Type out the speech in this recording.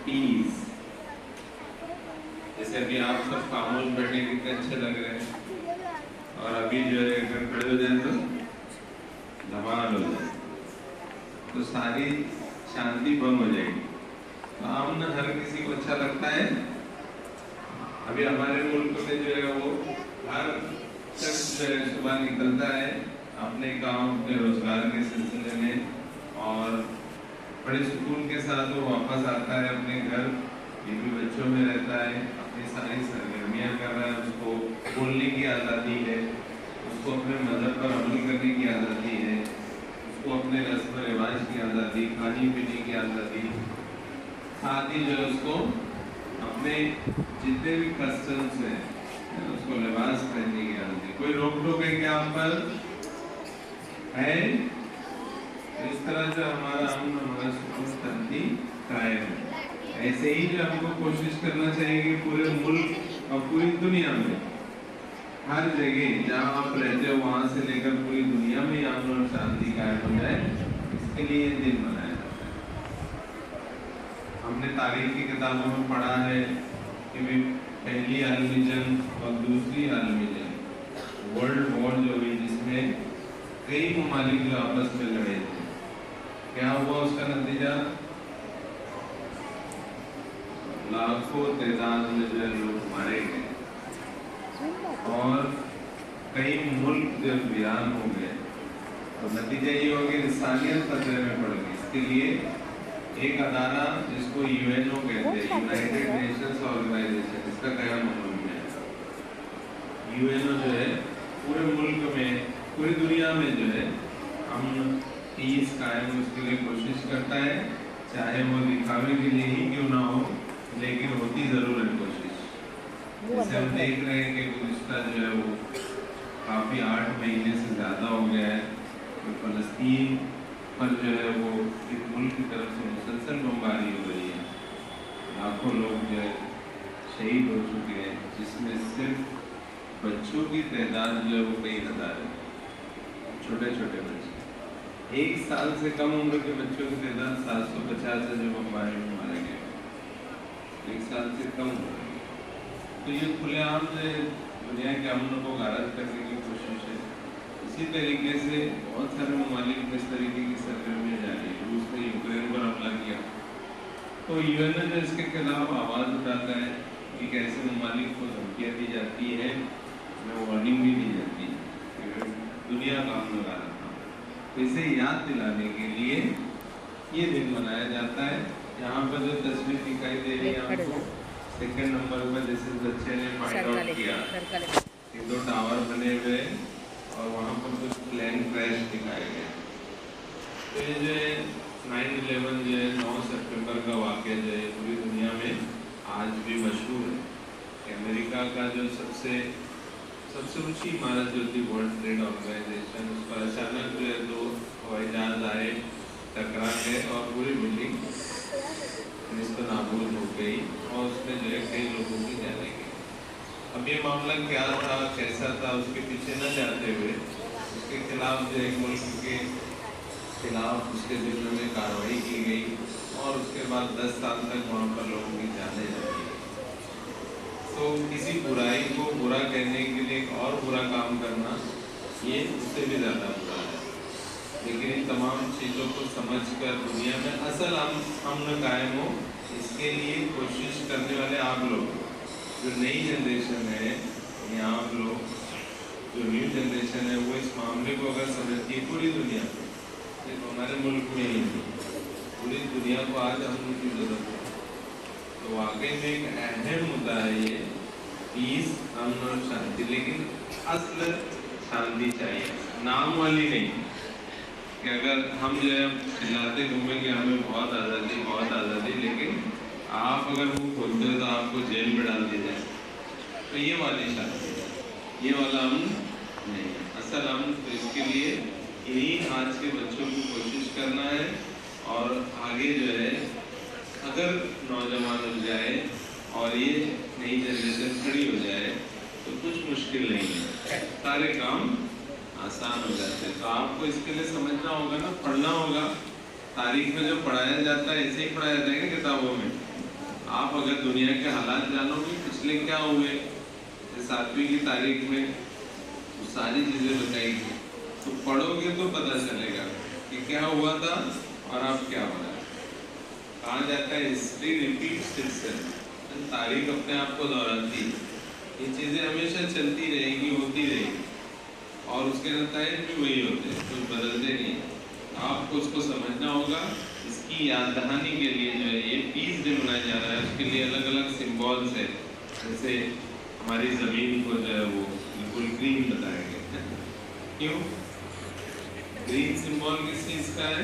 Piece. जैसे अभी आप सब खामोश बैठे कितने अच्छे लग रहे हैं, और अभी जो है अगर खड़े हो जाए तो धमाल हो जाए, तो सारी शांति भंग हो जाएगी। तो आम न हर किसी को अच्छा लगता है। अभी हमारे मुल्क में जो है वो हर शख्स जो है सुबह निकलता है अपने काम अपने रोजगार के सिलसिले में, और बड़े सुकून के साथ वो वापस आता है अपने घर, बीवी बच्चों में रहता है, अपनी सारी सरगर्मियाँ कर रहा है। उसको बोलने की आज़ादी है, उसको अपने मज़हब पर अमल करने की आज़ादी है, उसको अपने रस्म रिवाज की आज़ादी, खाने पीने की आज़ादी, साथ ही जो है उसको अपने जितने भी कस्टम्स हैं उसको लिबास पहनने की आज़ादी। कोई रोक टोक है क्या आप पर है? इस तरह से हमारा अमन हमारा सुकून शांति कायम है। ऐसे ही जो हमको कोशिश करना चाहिए कि पूरे मुल्क और पूरी दुनिया में हर जगह जहाँ आप रहते हो वहाँ से लेकर पूरी दुनिया में अमन और शांति कायम हो जाए, इसके लिए ये दिन मनाया जाता है। हमने तारीख की किताबों में पढ़ा है कि भी पहली आलमी जंग और दूसरी आलमी जंग, वर्ल्ड वॉर जो हुई, जिसमें कई ममालिक जो आपस में लड़े थे, क्या हुआ उसका नतीजा? लाखों तादाद में जो लोग मारे गए और कई मुल्क जो वीरान हो गए। तो नतीजा ये हो गया इंसानियत खतरे में पड़ गई। इसके लिए एक अदारा जिसको यूएनओ कहते हैं, यूनाइटेड नेशंस ऑर्गेनाइजेशन, इसका क्या मतलब है? यूएनओ जो है पूरे मुल्क में पूरी दुनिया में जो है अमन पीस कायम उसके लिए कोशिश करता है, चाहे वो दिखावे के लिए ही क्यों ना हो, लेकिन होती ज़रूर है कोशिश। जैसे हम देख रहे हैं कि गुज़िश्ता जो है वो काफ़ी 8 महीने से ज़्यादा हो गया है, तो फ़लस्तीन पर जो है वो एक मुल्क की तरफ से मुसलसल बमबारी हो रही है। लाखों लोग जो है शहीद हो चुके हैं, जिसमें सिर्फ बच्चों की तादाद जो है वो कई हज़ार है। छोटे छोटे बच्चे, 1 साल से कम उम्र के बच्चों की तादाद 750 है जो बमबारी में मारे गए, 1 साल से कम उम्र। तो ये खुलेआम से दुनिया के अमन को गारत करने की कोशिश है। इसी तरीके से बहुत सारे ममालिक में इस तरीके की सरगर्मियाँ जारी है। रूस ने यूक्रेन पर हमला किया, तो यूएन ने इसके खिलाफ आवाज़ उठाता है कि कैसे ममालिक को धमकियाँ दी जाती है, वार्निंग भी दी जाती है, दुनिया काम लगा रहा था। तो इसे याद दिलाने के लिए ये दिन मनाया जाता है। यहाँ पर जो तस्वीर दिखाई दे रही है आपको, सेकंड नंबर पर जैसे बच्चे ने फाइंड आउट किया, 1-2 टावर बने हुए और वहाँ पर कुछ प्लेन क्रैश दिखाए गए। तो ये जो है 9/11 जो है 9 सितंबर का वाक़या जो है पूरी दुनिया में आज भी मशहूर है। अमेरिका का जो सबसे ऊंची इमारत जो थी वर्ल्ड ट्रेड ऑर्गेनाइजेशन, उस पर अचानक जो है 2 हवाई जहाज आए, टकरा गए और पूरी बिल्डिंग निस्बत नाबूद हो गई और उसमें जो है कई लोगों की जाने गई। अब ये मामला क्या था, कैसा था, उसके पीछे न जाते हुए उसके खिलाफ जो एक मुल्क के खिलाफ उसके दिलों में कार्रवाई की गई और उसके बाद 10 साल तक वहाँ पर लोगों की जाने लगी। तो किसी बुराई को बुरा कहने के लिए एक और बुरा काम करना, ये उससे भी ज़्यादा बुरा है। लेकिन इन तमाम चीज़ों को समझकर दुनिया में असल अमन कायम हो, इसके लिए कोशिश करने वाले आप लोग, जो नई जनरेशन है, या आप लोग जो न्यू जनरेशन है, वो इस मामले को अगर समझती है पूरी दुनिया में, सिर्फ हमारे मुल्क में ही नहीं, पूरी दुनिया को आज अमन की ज़रूरत है। तो वाकई में एक अहम मुद्दा है ये पीस, अमन और शांति। लेकिन असल शांति चाहिए, नाम वाली नहीं कि अगर हम जो है चिल्लाते घूमेंगे हमें बहुत आज़ादी, लेकिन आप अगर वो खोलते हो तो आपको जेल में डाल दिया जाए, तो ये वाली शांति, ये वाला अमन नहीं। असल अमन तो इसके लिए यही आज के बच्चों को कोशिश करना है, और आगे जो है अगर नौजवान हो जाए और ये नई जनरेशन खड़ी हो जाए तो कुछ मुश्किल नहीं है, सारे काम आसान हो जाते हैं। तो आपको इसके लिए समझना होगा ना, पढ़ना होगा। तारीख में जो पढ़ाया जाता है ऐसे ही पढ़ाया जाएगा किताबों में, آپ اگر دنیا کے حالات جانو گے پچھلے کیا ہوئے 7ویں کی تاریخ میں وہ ساری چیزیں بتائی گی، تو پڑھو گے تو پتہ چلے گا کہ کیا ہوا تھا اور اب کیا ہو رہا ہے۔ کہا جاتا ہے ہسٹری ریپیٹس اٹسیلف، تاریخ اپنے آپ کو دہراتی ہے، یہ چیزیں ہمیشہ چلتی رہے گی، ہوتی رہے گی، اور اس کے نتائج بھی وہی ہوتے ہیں، کچھ بدلتے نہیں۔ آپ کو اس کو سمجھنا ہوگا۔ اس کی یاد دہانی کے لیے جو ہے یہ پیس ڈے منایا جا رہا ہے، اس کے لیے الگ الگ سمبولس ہیں، جیسے ہماری زمین کو جو ہے وہ بالکل گرین بتایا گیا ہے۔ کیوں؟ گرین سمبول کس چیز کا ہے؟